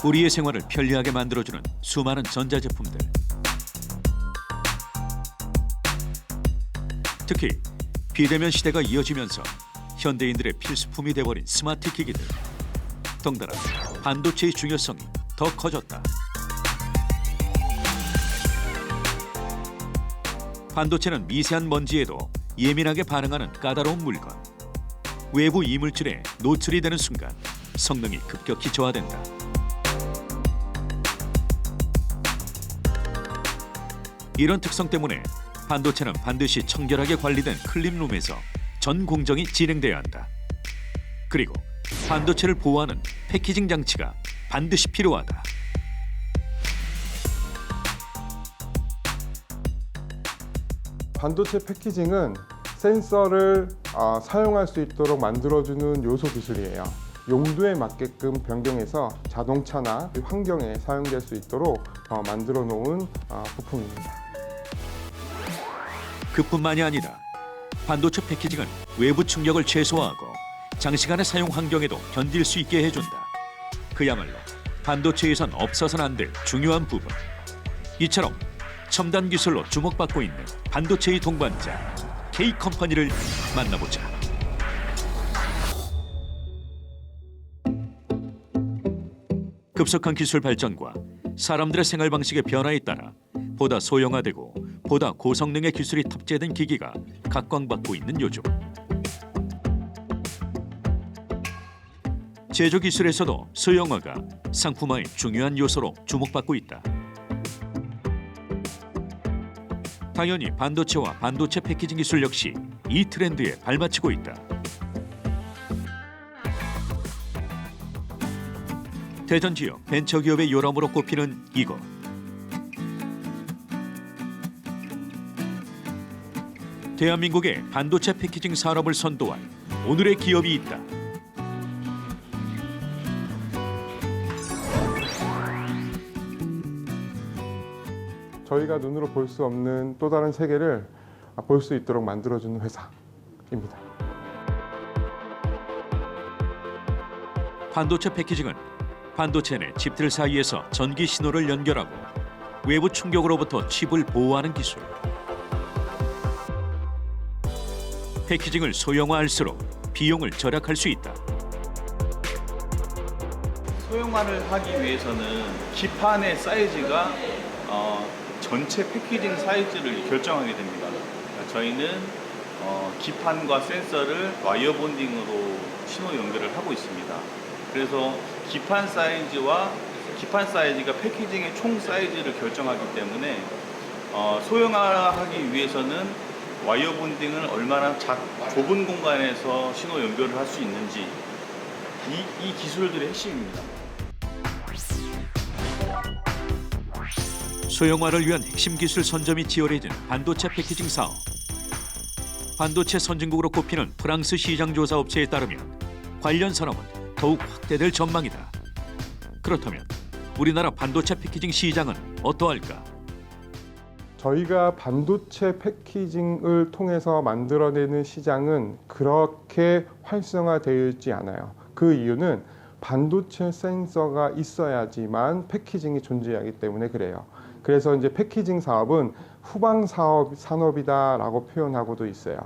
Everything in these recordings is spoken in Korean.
우리의 생활을 편리하게 만들어주는 수많은 전자제품들. 특히 비대면 시대가 이어지면서 현대인들의 필수품이 돼버린 스마트 기기들. 덩달아 반도체의 중요성이 더 커졌다. 반도체는 미세한 먼지에도 예민하게 반응하는 까다로운 물건. 외부 이물질에 노출이 되는 순간 성능이 급격히 저하된다. 이런 특성 때문에 반도체는 반드시 청결하게 관리된 클린룸에서 전 공정이 진행돼야 한다. 그리고 반도체를 보호하는 패키징 장치가 반드시 필요하다. 반도체 패키징은 센서를 사용할 수 있도록 만들어주는 요소 기술이에요. 용도에 맞게끔 변경해서 자동차나 환경에 사용될 수 있도록 만들어 놓은 부품입니다. 그뿐만이 아니라 반도체 패키징은 외부 충격을 최소화하고 장시간의 사용 환경에도 견딜 수 있게 해준다. 그야말로 반도체에선 없어서는 안 될 중요한 부분. 이처럼 첨단 기술로 주목받고 있는 반도체의 동반자 K컴퍼니를 만나보자. 급속한 기술 발전과 사람들의 생활 방식의 변화에 따라 보다 소형화되고 보다 고성능의 기술이 탑재된 기기가 각광받고 있는 요즘. 제조 기술에서도 소형화가 상품화의 중요한 요소로 주목받고 있다. 당연히 반도체와 반도체 패키징 기술 역시 이 트렌드에 발맞추고 있다. 대전 지역 벤처기업의 요람으로 꼽히는 이곳. 대한민국의 반도체 패키징 산업을 선도할 오늘의 기업이 있다. 저희가 눈으로 볼 수 없는 또 다른 세계를 볼 수 있도록 만들어주는 회사입니다. 반도체 패키징은 반도체 내 칩들 사이에서 전기 신호를 연결하고 외부 충격으로부터 칩을 보호하는 기술. 패키징을 소형화할수록 비용을 절약할 수 있다. 소형화를 하기 위해서는 기판의 사이즈가 전체 패키징 사이즈를 결정하게 됩니다. 저희는 기판과 센서를 와이어 본딩으로 신호 연결을 하고 있습니다. 그래서 기판 사이즈가 패키징의 총 사이즈를 결정하기 때문에 소형화하기 위해서는 와이어 본딩을 얼마나 좁은 공간에서 신호 연결을 할 수 있는지 이 기술들의 핵심입니다. 소형화를 위한 핵심 기술 선점이 치열해진 반도체 패키징 사업. 반도체 선진국으로 꼽히는 프랑스 시장 조사 업체에 따르면 관련 산업은 더욱 확대될 전망이다. 그렇다면 우리나라 반도체 패키징 시장은 어떠할까? 저희가 반도체 패키징을 통해서 만들어내는 시장은 그렇게 활성화되어 있지 않아요. 그 이유는 반도체 센서가 있어야지만 패키징이 존재하기 때문에 그래요. 그래서 이제 패키징 사업은 후방 산업이다라고 표현하고도 있어요.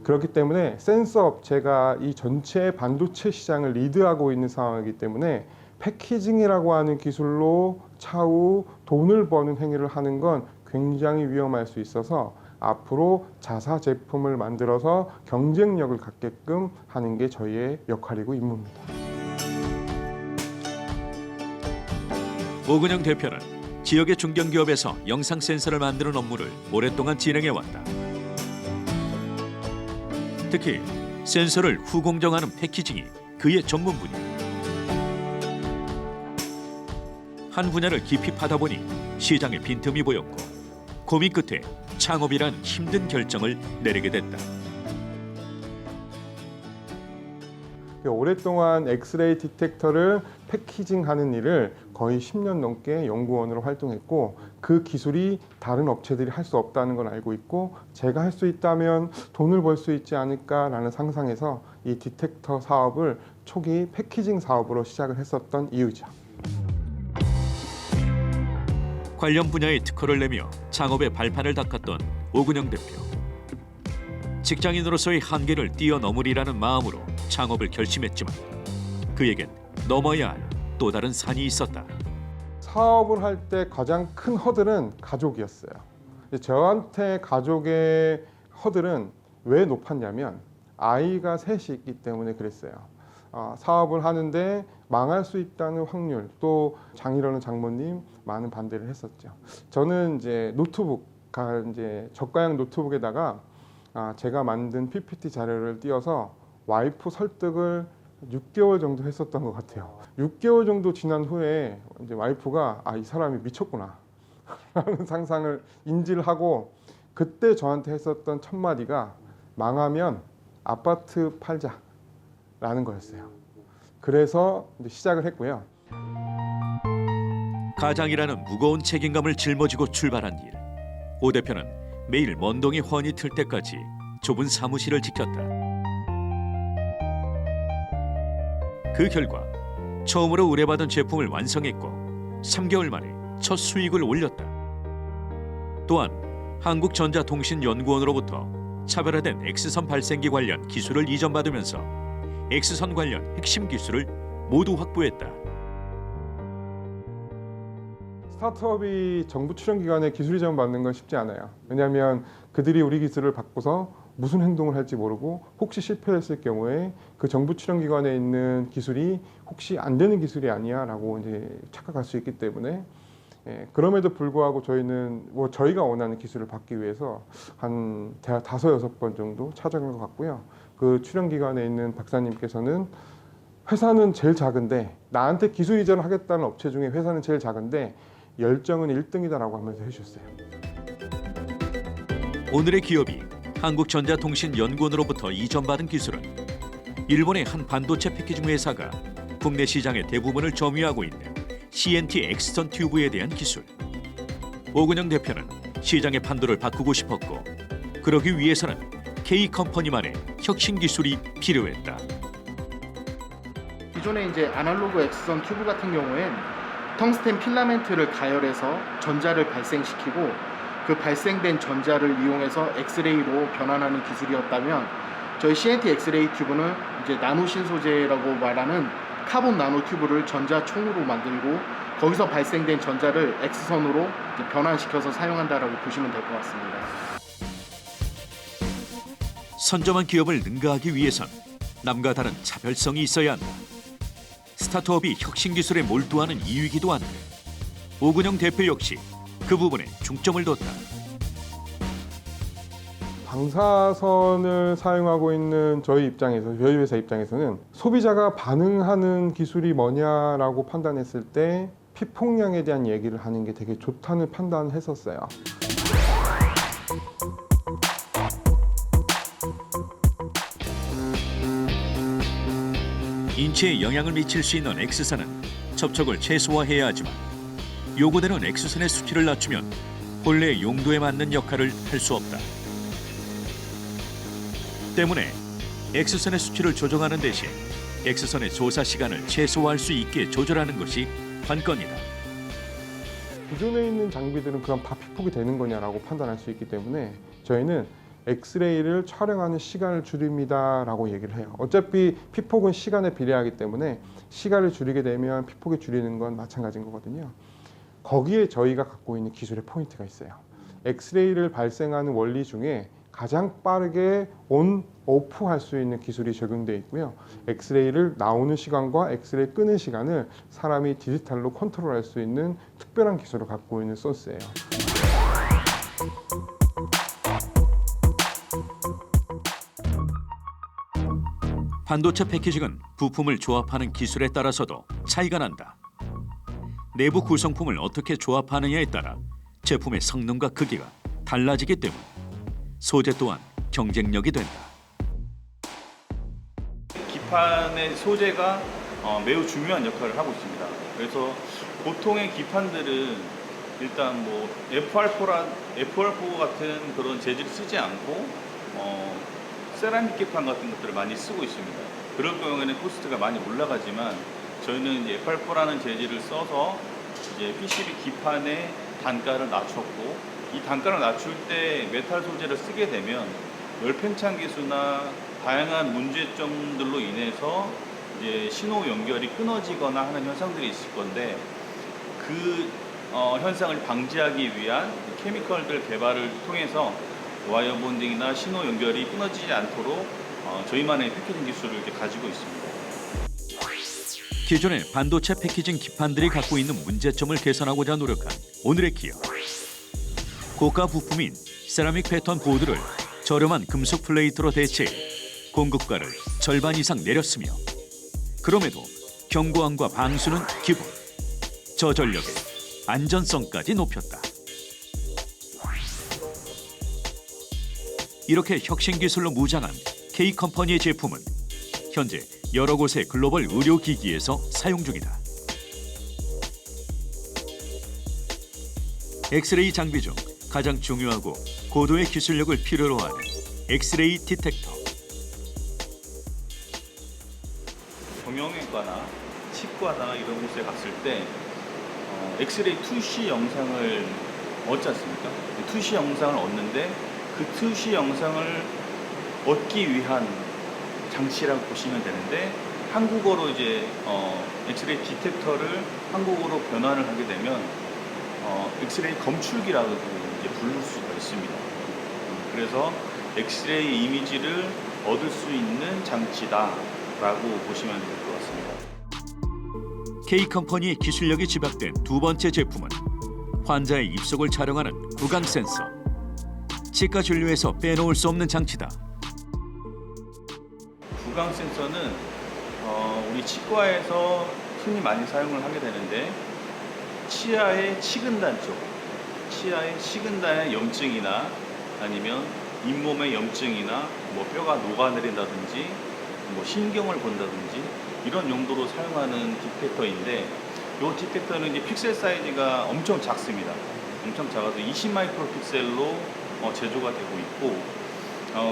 그렇기 때문에 센서 업체가 이 전체 반도체 시장을 리드하고 있는 상황이기 때문에 패키징이라고 하는 기술로 차후 돈을 버는 행위를 하는 건 굉장히 위험할 수 있어서 앞으로 자사 제품을 만들어서 경쟁력을 갖게끔 하는 게 저희의 역할이고 임무입니다. 오근영 대표는 지역의 중견기업에서 영상 센서를 만드는 업무를 오랫동안 진행해왔다. 특히 센서를 후공정하는 패키징이 그의 전문 분야. 한 분야를 깊이 파다 보니 시장에 빈틈이 보였고 고민 끝에 창업이란 힘든 결정을 내리게 됐다. 오랫동안 엑스레이 디텍터를 패키징하는 일을 거의 10년 넘게 연구원으로 활동했고 그 기술이 다른 업체들이 할 수 없다는 걸 알고 있고 제가 할 수 있다면 돈을 벌 수 있지 않을까라는 상상에서 이 디텍터 사업을 초기 패키징 사업으로 시작을 했었던 이유죠. 관련 분야의 특허를 내며 창업의 발판을 닦았던 오근영 대표. 직장인으로서의 한계를 뛰어넘으리라는 마음으로 창업을 결심했지만 그에겐 넘어야 할 또 다른 산이 있었다. 사업을 할 때 가장 큰 허들은 가족이었어요. 저한테 가족의 허들은 왜 높았냐면 아이가 셋이 있기 때문에 그랬어요. 사업을 하는데 망할 수 있다는 확률, 또 장이라는 장모님 많은 반대를 했었죠. 저는 이제 이제 저가형 노트북에다가 제가 만든 PPT 자료를 띄워서 와이프 설득을 6개월 정도 했었던 것 같아요. 6개월 정도 지난 후에 이제 와이프가 이 사람이 미쳤구나 라는 상상을 인지를 하고, 그때 저한테 했었던 첫 마디가 망하면 아파트 팔자라는 거였어요. 그래서 이제 시작을 했고요. 가장이라는 무거운 책임감을 짊어지고 출발한 일. 오 대표는 매일 먼동이 훤히 틀 때까지 좁은 사무실을 지켰다. 그 결과 처음으로 의뢰받은 제품을 완성했고 3개월 만에 첫 수익을 올렸다. 또한 한국전자통신연구원으로부터 차별화된 X선 발생기 관련 기술을 이전받으면서 X선 관련 핵심 기술을 모두 확보했다. 스타트업이 정부 출연기관에 기술 이전 받는 건 쉽지 않아요. 왜냐하면 그들이 우리 기술을 받고서 무슨 행동을 할지 모르고 혹시 실패했을 경우에 그 정부 출연기관에 있는 기술이 혹시 안 되는 기술이 아니야 라고 이제 착각할 수 있기 때문에, 그럼에도 불구하고 저희는 저희가 원하는 기술을 받기 위해서 한 대략 5-6번 정도 찾아간 것 같고요. 그 출연기관에 있는 박사님께서는 회사는 제일 작은데, 나한테 기술 이전을 하겠다는 업체 중에 회사는 제일 작은데 열정은 1등이다라고 하면서 해주셨어요. 오늘의 기업이 한국전자통신연구원으로부터 이전받은 기술은 일본의 한 반도체 패키징 회사가 국내 시장의 대부분을 점유하고 있는 CNT X선 튜브에 대한 기술. 오근영 대표는 시장의 판도를 바꾸고 싶었고, 그러기 위해서는 K컴퍼니만의 혁신 기술이 필요했다. 기존에 이제 아날로그 X선 튜브 같은 경우엔 텅스텐 필라멘트를 가열해서 전자를 발생시키고 그 발생된 전자를 이용해서 엑스레이로 변환하는 기술이었다면, 저희 CNT 엑스레이 튜브는 이제 나노신 소재라고 말하는 카본 나노 튜브를 전자총으로 만들고 거기서 발생된 전자를 X선으로 이제 변환시켜서 사용한다라고 보시면 될 것 같습니다. 선점한 기업을 능가하기 위해선 남과 다른 차별성이 있어야 한다. 스타트업이 혁신 기술에 몰두하는 이유이기도 한데 오근영 대표 역시 그 부분에 중점을 뒀다. 방사선을 사용하고 있는 저희 회사 입장에서는 소비자가 반응하는 기술이 뭐냐라고 판단했을 때 피폭량에 대한 얘기를 하는 게 되게 좋다는 판단을 했었어요. 인체에 영향을 미칠 수 있는 X선은 접촉을 최소화해야 하지만 요구되는 X선의 수치를 낮추면 본래의 용도에 맞는 역할을 할 수 없다. 때문에 X선의 수치를 조정하는 대신 X선의 조사 시간을 최소화할 수 있게 조절하는 것이 관건이다. 기존에 있는 장비들은 그럼 다 피폭이 되는 거냐라고 판단할 수 있기 때문에 저희는 엑스레이를 촬영하는 시간을 줄입니다라고 얘기를 해요. 어차피 피폭은 시간에 비례하기 때문에 시간을 줄이게 되면 피폭이 줄이는 건 마찬가지인 거거든요. 거기에 저희가 갖고 있는 기술의 포인트가 있어요. 엑스레이를 발생하는 원리 중에 가장 빠르게 온, 오프 할 수 있는 기술이 적용되어 있고요. 엑스레이를 나오는 시간과 엑스레이 끄는 시간을 사람이 디지털로 컨트롤할 수 있는 특별한 기술을 갖고 있는 소스예요. 반도체 패키징은 부품을 조합하는 기술에 따라서도 차이가 난다. 내부 구성품을 어떻게 조합하느냐에 따라 제품의 성능과 크기가 달라지기 때문에 소재 또한 경쟁력이 된다. 기판의 소재가 매우 중요한 역할을 하고 있습니다. 그래서 보통의 기판들은 일단 뭐 F-R4 같은 그런 재질을 쓰지 않고 세라믹 기판 같은 것들을 많이 쓰고 있습니다. 그럴 경우에는 코스트가 많이 올라가지만 저희는 F-R4라는 재질을 써서 이제 PCB 기판의 단가를 낮췄고, 이 단가를 낮출 때 메탈 소재를 쓰게 되면 열팽창 기수나 다양한 문제점들로 인해서 이제 신호 연결이 끊어지거나 하는 현상들이 있을 건데, 그 현상을 방지하기 위한 케미컬들 개발을 통해서 와이어 본딩이나 신호 연결이 끊어지지 않도록 저희만의 패키징 기술을 이렇게 가지고 있습니다. 기존의 반도체 패키징 기판들이 갖고 있는 문제점을 개선하고자 노력한 오늘의 기업. 고가 부품인 세라믹 패턴 보드를 저렴한 금속 플레이트로 대체해 공급가를 절반 이상 내렸으며, 그럼에도 경고함과 방수는 기본, 저전력의 안전성까지 높였다. 이렇게 혁신 기술로 무장한 K컴퍼니의 제품은 현재 여러 곳의 글로벌 의료기기에서 사용 중이다. 엑스레이 장비 중 가장 중요하고 고도의 기술력을 필요로 하는 엑스레이 디텍터. 경영외과나 치과나 이런 곳에 갔을 때 엑스레이 2C 영상을 얻지 않습니까? 2C 영상을 얻는데 그 2C 영상을 얻기 위한 장치라고 보시면 되는데, 한국어로 이제 엑스레이 디텍터를 한국어로 변환을 하게 되면 엑스레이 검출기라고 이제 부를 수가 있습니다. 그래서 엑스레이 이미지를 얻을 수 있는 장치다라고 보시면 될 것 같습니다. K컴퍼니의 기술력이 집약된 두 번째 제품은 환자의 입속을 촬영하는 구강 센서. 치과 진료에서 빼놓을 수 없는 장치다. 구강 센서는 우리 치과에서 흔히 많이 사용을 하게 되는데, 치아의 치근단 쪽, 치아의 치근단의 염증이나 아니면 잇몸의 염증이나 뭐 뼈가 녹아내린다든지 뭐 신경을 본다든지 이런 용도로 사용하는 디텍터인데, 이 디텍터는 이제 픽셀 사이즈가 엄청 작습니다. 엄청 작아서 20 마이크로 픽셀로 제조가 되고 있고,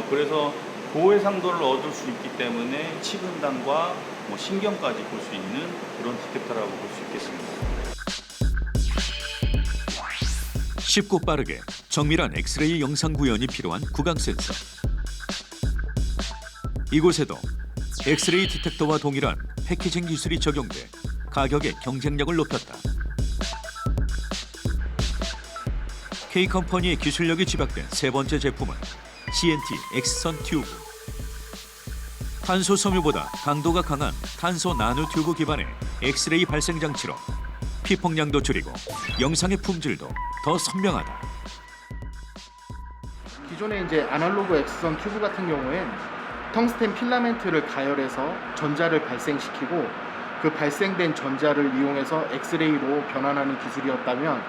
그래서 고해상도를 얻을 수 있기 때문에 치근단과 뭐 신경까지 볼 수 있는 그런 디텍터라고 볼 수 있겠습니다. 쉽고 빠르게 정밀한 엑스레이 영상 구현이 필요한 구강 센서. 이곳에도 엑스레이 디텍터와 동일한 패키징 기술이 적용돼 가격의 경쟁력을 높였다. K컴퍼니의 기술력이 집약된 세 번째 제품은 CNT 엑스선 튜브. 탄소 섬유보다 강도가 강한 탄소 나노 튜브 기반의 엑스레이 발생 장치로 피폭량도 줄이고 영상의 품질도 더 선명하다. 기존의 이제 아날로그 엑스선 튜브 같은 경우엔 텅스텐 필라멘트를 가열해서 전자를 발생시키고, 그 발생된 전자를 이용해서 엑스레이로 변환하는 기술이었다면,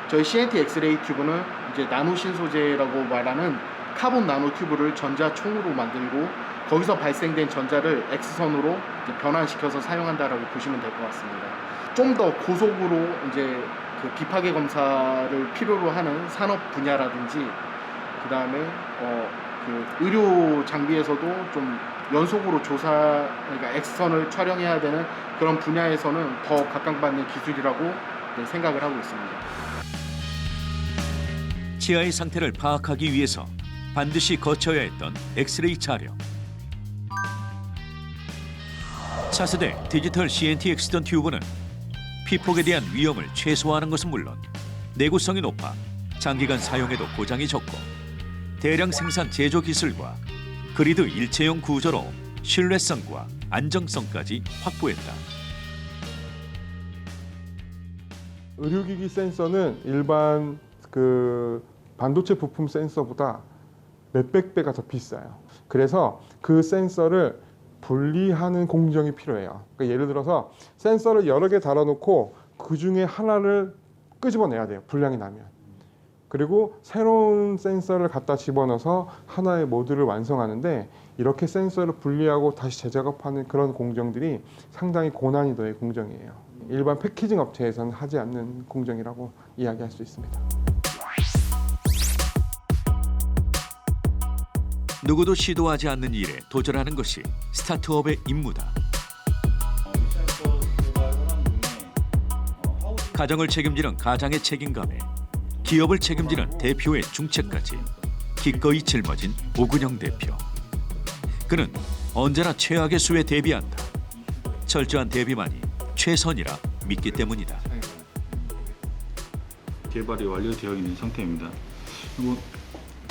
저희 CNT 엑스레이 튜브는 이제 나노 신소재라고 말하는 카본 나노 튜브를 전자총으로 만들고, 거기서 발생된 전자를 X선으로 이제 변환시켜서 사용한다라고 보시면 될 것 같습니다. 좀 더 고속으로 이제 그 비파괴 검사를 필요로 하는 산업 분야라든지, 그 다음에 그 의료 장비에서도 좀 연속으로 그러니까 X선을 촬영해야 되는 그런 분야에서는 더 각광받는 기술이라고 생각을 하고 있습니다. 치아의 상태를 파악하기 위해서 반드시 거쳐야 했던 엑스레이 촬영. 차세대 디지털 CNT 엑스선 튜브는 피폭에 대한 위험을 최소화하는 것은 물론 내구성이 높아 장기간 사용해도 고장이 적고, 대량 생산 제조 기술과 그리드 일체형 구조로 신뢰성과 안정성까지 확보했다. 의료기기 센서는 일반 그 반도체 부품 센서보다 몇백 배가 더 비싸요. 그래서 그 센서를 분리하는 공정이 필요해요. 그러니까 예를 들어서 센서를 여러 개 달아놓고 그 중에 하나를 끄집어내야 돼요. 불량이 나면. 그리고 새로운 센서를 갖다 집어넣어서 하나의 모듈을 완성하는데, 이렇게 센서를 분리하고 다시 재작업하는 그런 공정들이 상당히 고난이도의 공정이에요. 일반 패키징 업체에서는 하지 않는 공정이라고 이야기할 수 있습니다. 누구도 시도하지 않는 일에 도전하는 것이 스타트업의 임무다. 가정을 책임지는 가장의 책임감에 기업을 책임지는 대표의 중책까지 기꺼이 짊어진 오근영 대표. 그는 언제나 최악의 수에 대비한다. 철저한 대비만이 최선이라 믿기 때문이다. 개발이 완료되어 있는 상태입니다. 한번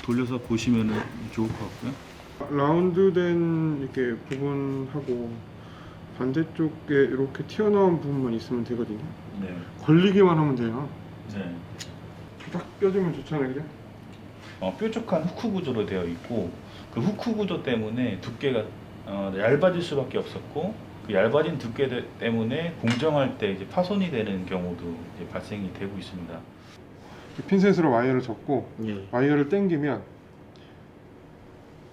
돌려서 보시면 좋을 것 같고요. 라운드된 이렇게 부분하고 반대쪽에 이렇게 튀어나온 부분만 있으면 되거든요. 네. 걸리기만 하면 돼요. 네. 딱 껴주면 좋잖아요, 그죠? 뾰족한 후크 구조로 되어 있고 그 후크 구조 때문에 두께가 얇아질 수밖에 없었고 그 얇아진 두께 때문에 공정할 때 이제 파손이 되는 경우도 이제 발생이 되고 있습니다. 핀셋으로 와이어를 접고 예. 와이어를 당기면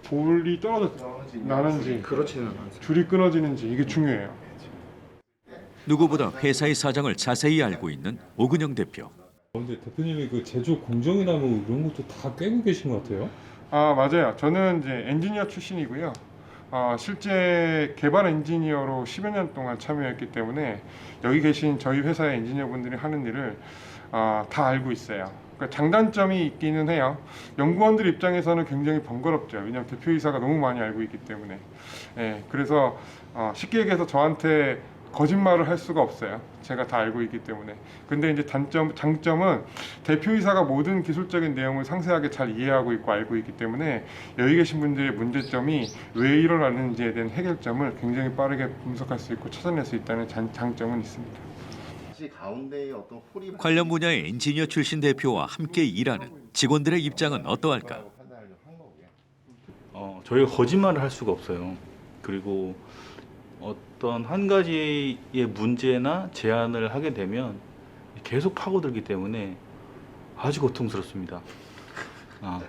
볼이 떨어져 나는지 그렇지는 않습니다. 줄이 끊어지는지 이게 중요해요. 누구보다 회사의 사정을 자세히 알고 있는 오근영 대표. 근데 대표님이 그 제조 공정이나 뭐 이런 것도 다 꿰고 계신 것 같아요. 아, 맞아요. 저는 이제 엔지니어 출신이고요. 실제 개발 엔지니어로 10여 년 동안 참여했기 때문에 여기 계신 저희 회사의 엔지니어분들이 하는 일을 다 알고 있어요. 그러니까 장단점이 있기는 해요. 연구원들 입장에서는 굉장히 번거롭죠. 왜냐하면 대표이사가 너무 많이 알고 있기 때문에. 예, 그래서 쉽게 얘기해서 저한테 거짓말을 할 수가 없어요. 제가 다 알고 있기 때문에. 근데 이제 장점은 대표이사가 모든 기술적인 내용을 상세하게 잘 이해하고 있고 알고 있기 때문에 여기 계신 분들의 문제점이 왜 일어나는지에 대한 해결점을 굉장히 빠르게 분석할 수 있고 찾아낼 수 있다는 장점은 있습니다. 가운데에 어떤 홀이 관련 분야의 엔지니어 출신 대표와 함께 일하는 직원들의 입장은 어떠할까? 저희가 거짓말을 할 수가 없어요. 그리고 어떤 한 가지의 문제나 제안을 하게 되면 계속 파고들기 때문에 아주 고통스럽습니다.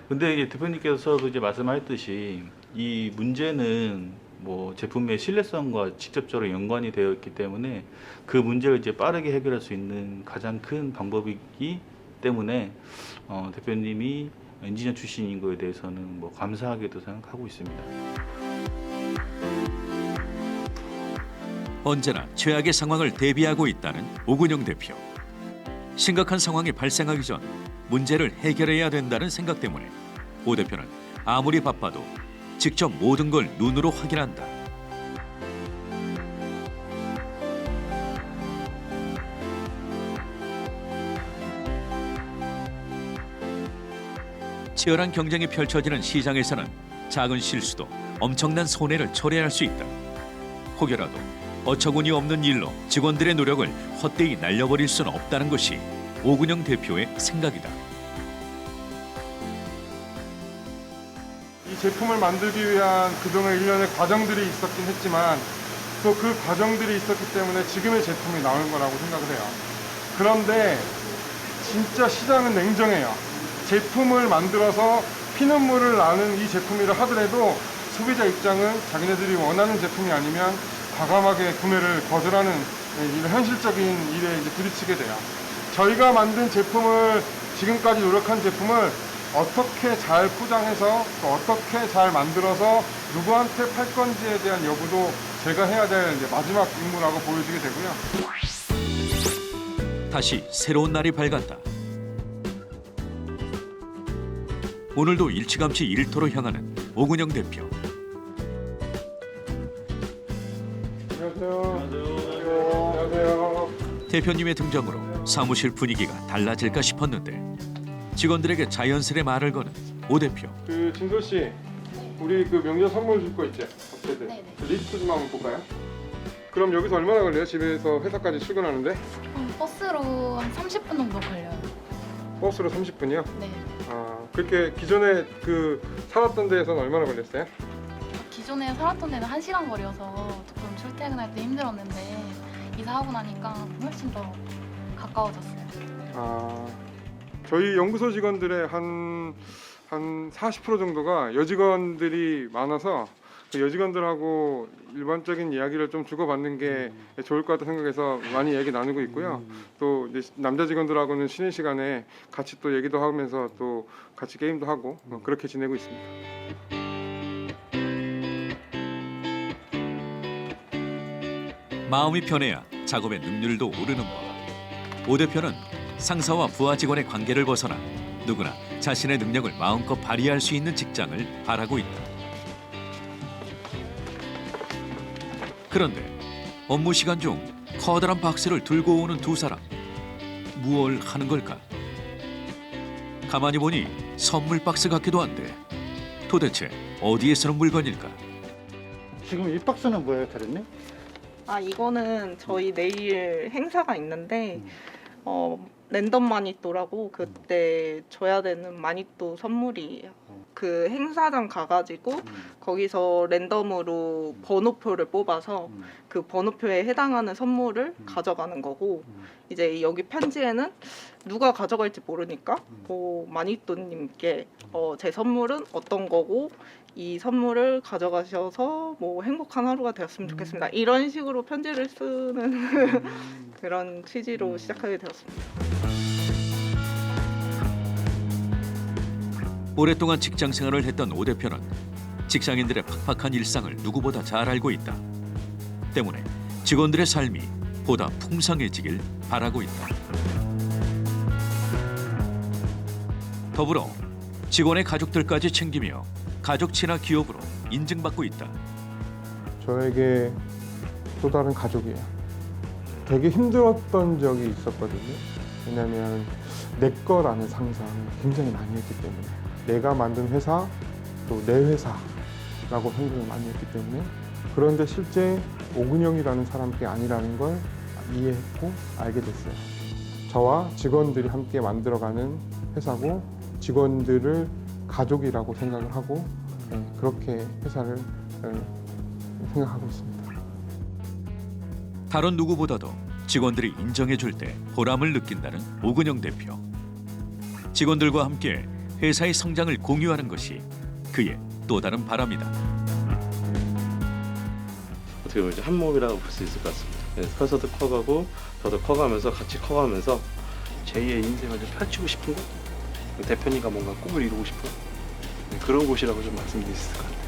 근데 이제 대표님께서도 이제 말씀하셨듯이 이 문제는 뭐 제품의 신뢰성과 직접적으로 연관이 되어 있기 때문에 그 문제를 이제 빠르게 해결할 수 있는 가장 큰 방법이기 때문에 대표님이 엔지니어 출신인 거에 대해서는 뭐 감사하게도 생각하고 있습니다. 언제나 최악의 상황을 대비하고 있다는 오근영 대표. 심각한 상황이 발생하기 전 문제를 해결해야 된다는 생각 때문에 오 대표는 아무리 바빠도 직접 모든 걸 눈으로 확인한다. 치열한 경쟁이 펼쳐지는 시장에서는 작은 실수도 엄청난 손해를 초래할 수 있다. 혹여라도 어처구니 없는 일로 직원들의 노력을 헛되이 날려버릴 수는 없다는 것이 오근영 대표의 생각이다. 이 제품을 만들기 위한 그동안 일련의 과정들이 있었긴 했지만 또 그 과정들이 있었기 때문에 지금의 제품이 나온 거라고 생각을 해요. 그런데 진짜 시장은 냉정해요. 제품을 만들어서 피눈물을 나는 이 제품이라 하더라도 소비자 입장은 자기네들이 원하는 제품이 아니면 과감하게 구매를 거절하는 이런 현실적인 일에 이제 부딪히게 돼요. 저희가 만든 제품을 지금까지 노력한 제품을 어떻게 잘 포장해서 또 어떻게 잘 만들어서 누구한테 팔 건지에 대한 여부도 제가 해야 될 이제 마지막 임무라고 보여지게 되고요. 다시 새로운 날이 밝았다. 오늘도 일찌감치 일터로 향하는 오근영 대표. 안녕하세요. 안녕하세요. 대표님의 등장으로 사무실 분위기가 달라질까 싶었는데 직원들에게 자연스레 말을 거는 오 대표. 그 진솔 씨, 우리 그 명절 선물 줄 거 있지? 업체들. 네네. 그 리스트 좀 한번 볼까요? 그럼 여기서 얼마나 걸려요? 집에서 회사까지 출근하는데? 버스로 한 30분 정도 걸려요. 버스로 30분이요? 네. 그렇게 기존에 그 살았던 데에서는 얼마나 걸렸어요? 기존에 살았던 데는 1시간 거리여서 조금 출퇴근할 때 힘들었는데 이사하고 나니까 훨씬 더 가까워졌어요. 저희 연구소 직원들의 한 40% 정도가 여직원들이 많아서 그 여직원들하고 일반적인 이야기를 좀 주고받는 게 좋을 것 같다 생각해서 많이 얘기 나누고 있고요. 또 이제 남자 직원들하고는 쉬는 시간에 같이 또 얘기도 하면서 또 같이 게임도 하고 그렇게 지내고 있습니다. 마음이 편해야 작업의 능률도 오르는 법. 오 대표는 상사와 부하 직원의 관계를 벗어나 누구나 자신의 능력을 마음껏 발휘할 수 있는 직장을 바라고 있다. 그런데 업무 시간 중 커다란 박스를 들고 오는 두 사람. 무얼 하는 걸까? 가만히 보니 선물 박스 같기도 한데 도대체 어디에 쓰는 물건일까? 지금 이 박스는 뭐예요, 대리님? 아, 이거는 저희 내일 행사가 있는데 랜덤 마니또라고 그때 줘야 되는 마니또 선물이에요. 그 행사장 가가지고 거기서 랜덤으로 번호표를 뽑아서 그 번호표에 해당하는 선물을 가져가는 거고, 이제 여기 편지에는 누가 가져갈지 모르니까 마니또님께 제 선물은 어떤 거고 이 선물을 가져가셔서 뭐 행복한 하루가 되었으면 좋겠습니다. 이런 식으로 편지를 쓰는 그런 취지로 시작하게 되었습니다. 오랫동안 직장 생활을 했던 오 대표는 직장인들의 팍팍한 일상을 누구보다 잘 알고 있다. 때문에 직원들의 삶이 보다 풍성해지길 바라고 있다. 더불어 직원의 가족들까지 챙기며 가족 친화 기업으로 인증받고 있다. 저에게 또 다른 가족이에요. 되게 힘들었던 적이 있었거든요. 왜냐하면 내 거라는 상상을 굉장히 많이 했기 때문에, 내가 만든 회사, 또 내 회사라고 생각을 많이 했기 때문에, 그런데 실제 오근영이라는 사람께 아니라는 걸 이해했고 알게 됐어요. 저와 직원들이 함께 만들어가는 회사고 직원들을 가족이라고 생각을 하고 그렇게 회사를 생각하고 있습니다. 다른 누구보다도 직원들이 인정해줄 때 보람을 느낀다는 오근영 대표. 직원들과 함께 회사의 성장을 공유하는 것이 그의 또 다른 바람이다. 어떻게 보면 이제 한 몸이라고 볼 수 있을 것 같습니다. 회사도 커가고 저도 커가면서 같이 커가면서 제2의 인생을 좀 펼치고 싶은 곳, 대표님과 뭔가 꿈을 이루고 싶은 그런 곳이라고 좀 말씀드릴 수 있을 것 같아요.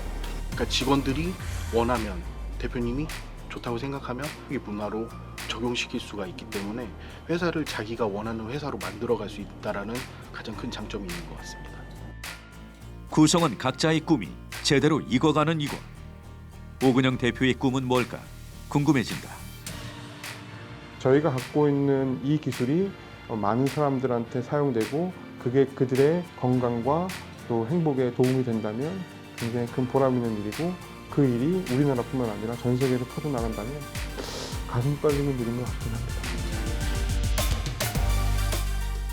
그러니까 직원들이 원하면, 대표님이 좋다고 생각하면 이 문화로 적용시킬 수가 있기 때문에 회사를 자기가 원하는 회사로 만들어갈 수 있다라는 가장 큰 장점이 있는 것 같습니다. 구성원 각자의 꿈이 제대로 익어가는 이곳. 오근영 대표의 꿈은 뭘까? 궁금해진다. 저희가 갖고 있는 이 기술이 많은 사람들한테 사용되고 그게 그들의 건강과 또 행복에 도움이 된다면 굉장히 큰 보람 있는 일이고, 그 일이 우리나라뿐만 아니라 전 세계에서 퍼져나간다면 가슴 떨리는 일인 것 같긴 합니다.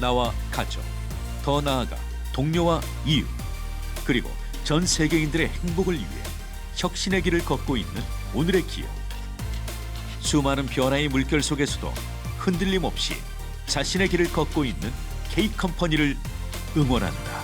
나와 가족, 더 나아가 동료와 이웃, 그리고 전 세계인들의 행복을 위해 혁신의 길을 걷고 있는 오늘의 기업. 수많은 변화의 물결 속에서도 흔들림 없이 자신의 길을 걷고 있는 K컴퍼니를 응원한다.